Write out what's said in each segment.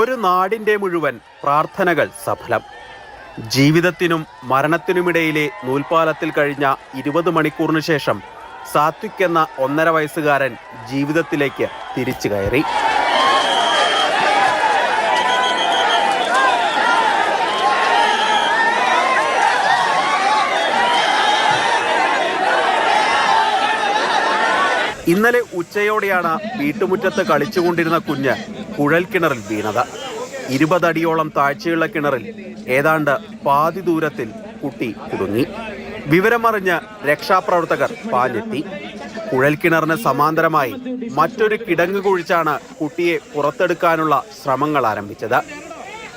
ഒരു നാടിൻ്റെ മുഴുവൻ പ്രാർത്ഥനകൾ സഫലം. ജീവിതത്തിനും മരണത്തിനുമിടയിലെ നൂൽപ്പാലത്തിൽ കഴിഞ്ഞ 20 മണിക്കൂറിന് ശേഷം സാത്വിക് എന്ന 1.5 വയസ്സുകാരൻ ജീവിതത്തിലേക്ക് തിരിച്ചു കയറി. ഇന്നലെ ഉച്ചയോടെയാണ് വീട്ടുമുറ്റത്ത് കളിച്ചുകൊണ്ടിരുന്ന കുഞ്ഞ് കുഴൽക്കിണറിൽ വീണത്. 20 അടിയോളം താഴ്ചയുള്ള കിണറിൽ ഏതാണ്ട് പാതി ദൂരത്തിൽ കുട്ടി കുടുങ്ങി. വിവരമറിഞ്ഞ് രക്ഷാപ്രവർത്തകർ പാഞ്ഞെത്തി. കുഴൽക്കിണറിന് സമാന്തരമായി മറ്റൊരു കിടങ്ങ് കുഴിച്ചാണ് കുട്ടിയെ പുറത്തെടുക്കാനുള്ള ശ്രമങ്ങൾ ആരംഭിച്ചത്.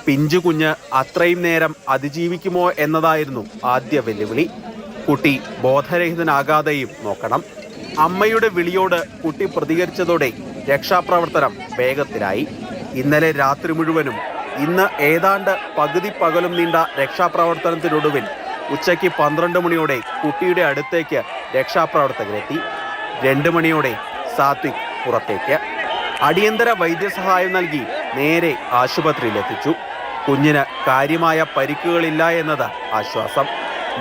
പിഞ്ചു കുഞ്ഞ് അത്രയും നേരം അതിജീവിക്കുമോ എന്നതായിരുന്നു ആദ്യ വെല്ലുവിളി. കുട്ടി ബോധരഹിതനാകാതെയും നോക്കണം. അമ്മയുടെ വിളിയോട് കുട്ടി പ്രതികരിച്ചതോടെ രക്ഷാപ്രവർത്തനം വേഗത്തിലായി. ഇന്നലെ രാത്രി മുഴുവനും ഇന്ന് ഏതാണ്ട് പകുതി പകലും നീണ്ട രക്ഷാപ്രവർത്തനത്തിനൊടുവിൽ ഉച്ചയ്ക്ക് 12 മണിയോടെ കുട്ടിയുടെ അടുത്തേക്ക് രക്ഷാപ്രവർത്തകരെത്തി. 2 മണിയോടെ സാത്വിക് പുറത്തേക്ക്. അടിയന്തര വൈദ്യസഹായം നൽകി നേരെ ആശുപത്രിയിലെത്തിച്ചു. കുഞ്ഞിന് കാര്യമായ പരിക്കുകളില്ല എന്നത് ആശ്വാസം.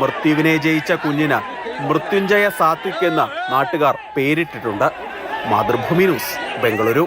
മൃത്യുവിനെ ജയിച്ച കുഞ്ഞിന് മൃത്യുഞ്ജയ സാത്വിക് എന്ന് നാട്ടുകാർ പേരിട്ടിട്ടുണ്ട്. മാതൃഭൂമി ന്യൂസ്, ബംഗളൂരു.